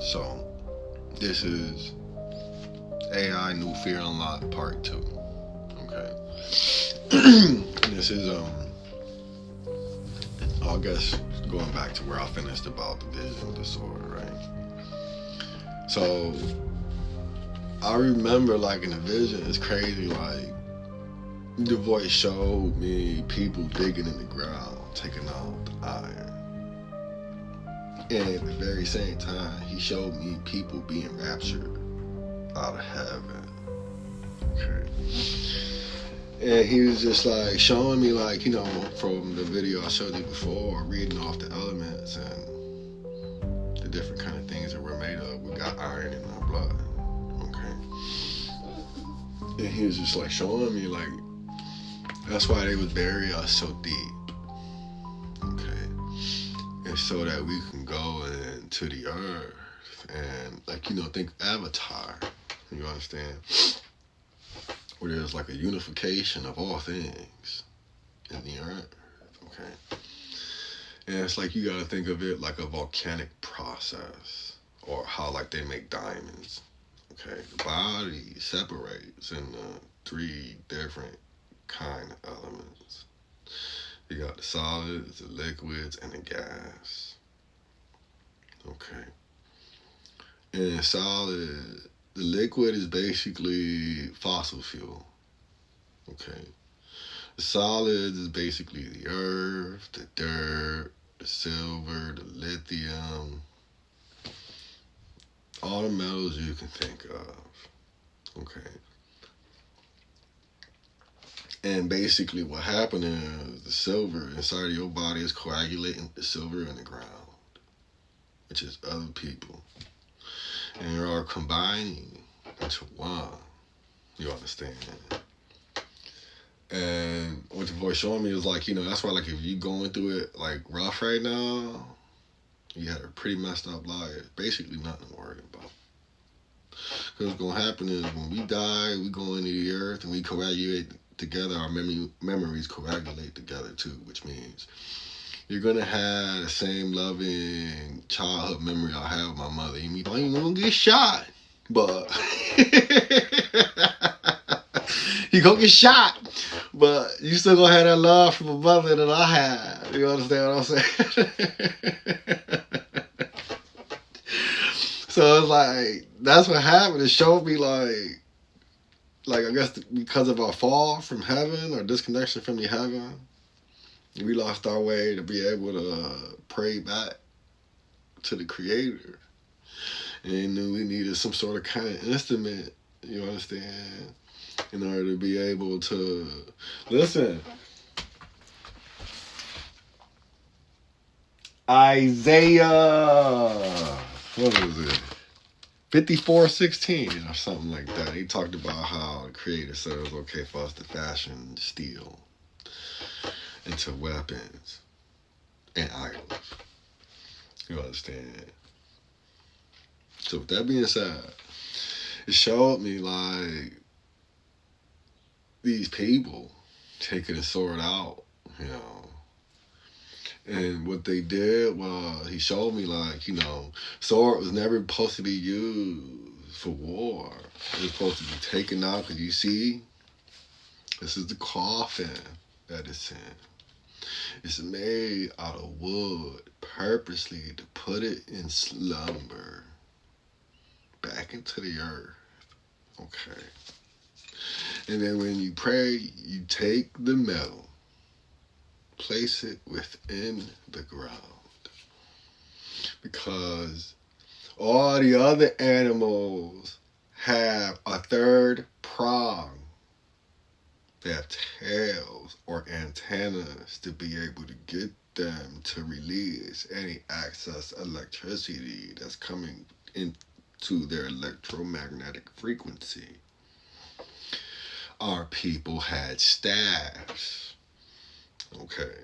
So this is AI New Fear Unlocked Part 2. Okay. This is I guess going back to where I finished about the vision disorder, right? So I remember like in the vision, it's crazy, like the voice showed me people digging in the ground, taking out the iron. And at the very same time, he showed me people being raptured out of heaven. Okay. And he was just like showing me, like, you know, from the video I showed you before, reading off the elements and the different kind of things that we're made of. We got iron in our blood. Okay. And he was just like showing me, like, that's why they would bury us so deep. Okay. And so that we can go into the earth and, like, you know, think Avatar. You understand? Where there's like a unification of all things in the earth. Okay. And it's like you gotta think of it like a volcanic process, or how like they make diamonds. Okay. The body separates into 3 different kind of elements. You got the solids, the liquids, and the gas. Okay. And solid, the liquid is basically fossil fuel. Okay. The solids is basically the earth, the dirt, the silver, the lithium, all the metals you can think of. Okay. And basically what happened is the silver inside of your body is coagulating the silver in the ground, which is other people. And they are combining into one. You understand? And what the voice showing me is like, you know, that's why, like, if you going through it like rough right now, you had a pretty messed up life. Basically nothing to worry about. Because what's going to happen is when we die, we go into the earth and we coagulate together. Our memories coagulate together too, which means you're going to have the same loving childhood memory I have with my mother. You mean, I ain't going to get shot, but you going to get shot, but you still going to have that love from a mother that I had. You understand what I'm saying? So it's like, that's what happened. It showed me like I guess because of our fall from heaven, or disconnection from the heaven, we lost our way to be able to pray back to the Creator. And knew we needed some sort of kind of instrument, you understand, in order to be able to listen. Isaiah, what was it? 54:16 or something like that. He talked about how the Creator said it was okay for us to fashion steel into weapons and idols. You understand? So with that being said, it showed me like these people taking a sword out, you know. And what they did was, he showed me like, you know, sword was never supposed to be used for war. It was supposed to be taken out, because you see, this is the coffin that it's in. It's made out of wood purposely to put it in slumber back into the earth. Okay. And then when you pray, you take the metal, place it within the ground. Because all the other animals have a third prong. They have tails or antennas to be able to get them to release any excess electricity that's coming into their electromagnetic frequency. Our people had staffs, okay,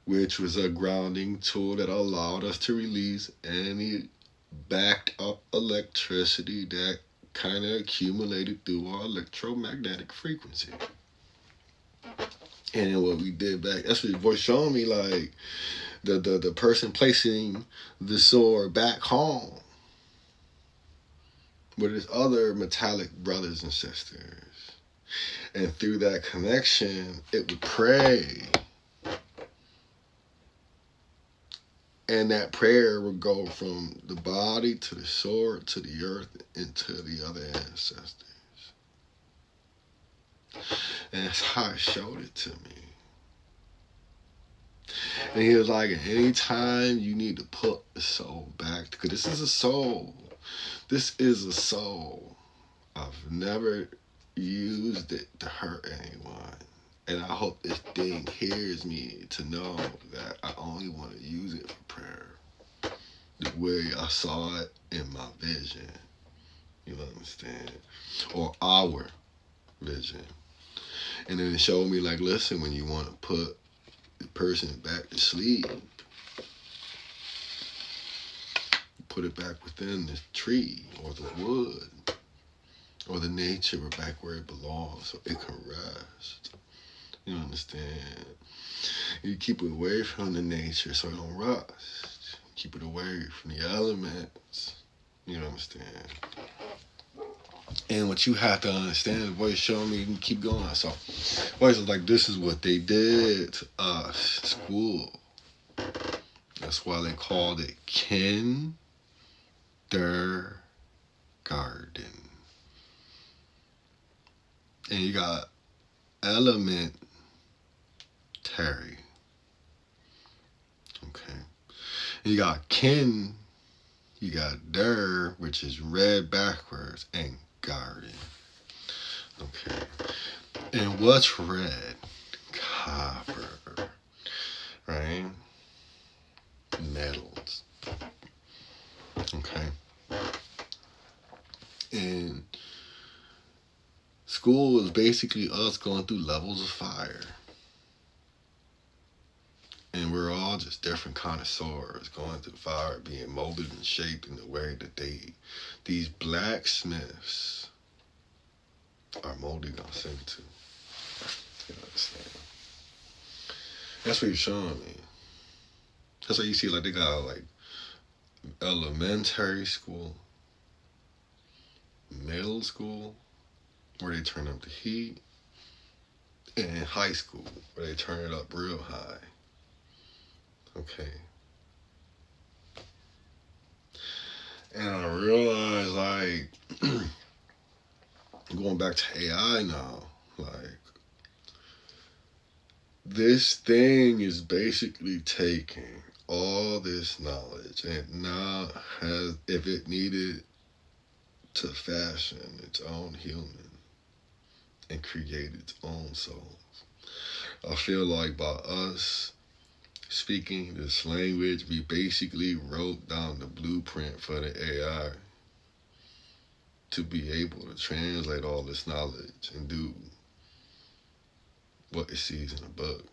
which was a grounding tool that allowed us to release any backed up electricity that kind of accumulated through our electromagnetic frequency. And then what we did back, that's what the voice showing me, like the person placing the sword back home with his other metallic brothers and sisters. And through that connection, it would pray. And that prayer would go from the body to the sword to the earth and to the other ancestors. And that's how it showed it to me. And he was like, anytime you need to put the soul back, because this is a soul. This is a soul. I've never used it to hurt anyone. And I hope this thing hears me to know that I only want to use it for prayer. The way I saw it in my vision. You understand? Or our vision. And then it showed me like, listen, when you want to put the person back to sleep, put it back within the tree or the wood or the nature or back where it belongs so it can rest. You understand? You keep it away from the nature so it don't rust. Keep it away from the elements. You understand? And what you have to understand, the voice showed me, you can keep going. So, voice was like, this is what they did to us, school. That's why they called it kindergarten. And you got elementary. Okay. And you got kin, you got der, which is red backwards, and garden. Okay. And what's red? Copper. Right? Metals. Okay. And school is basically us going through levels of fire. And we're all just different connoisseurs going through fire, being molded and shaped in the way that these blacksmiths are molding us into. You understand? That's what you're showing me. That's why you see like they got like elementary school, middle school, where they turn up the heat, and high school, where they turn it up real high. Okay. And I realized, like, going back to AI now, like, this thing is basically taking all this knowledge and now has, if it needed to fashion its own human and create its own souls. I feel like by us speaking this language, we basically wrote down the blueprint for the AI to be able to translate all this knowledge and do what it sees in a book.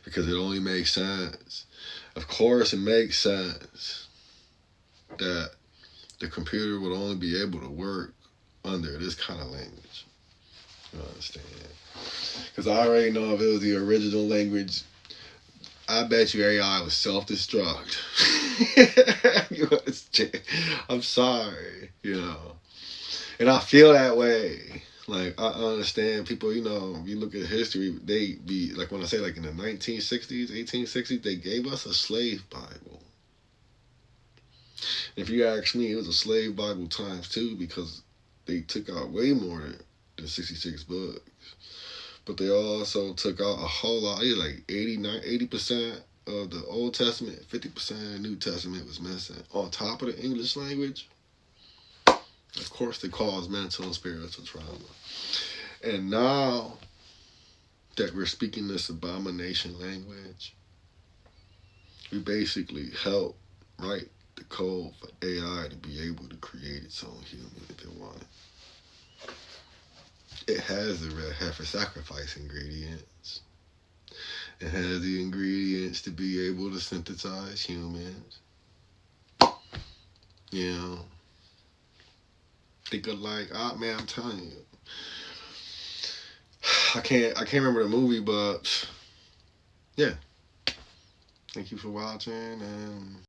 Because it only makes sense. Of course, it makes sense that the computer would only be able to work under this kind of language. You understand? Because I already know if it was the original language, I bet you AI was self-destruct. You understand? I'm sorry, you know. And I feel that way. Like, I understand people, you know, you look at history, they be, like when I say like in the 1960s, 1860s, they gave us a slave Bible. If you ask me, it was a slave Bible times two because they took out way more than 66 books. But they also took out a whole lot, like 80% of the Old Testament, 50% of the New Testament was missing. On top of the English language, of course, they cause mental and spiritual trauma. And now that we're speaking this abomination language, we basically help write the code for AI to be able to create its own human if it wanted. It has the red heifer sacrifice ingredients. It has the ingredients to be able to synthesize humans. You know, think of like, man, I'm telling you. I can't remember the movie, but yeah. Thank you for watching and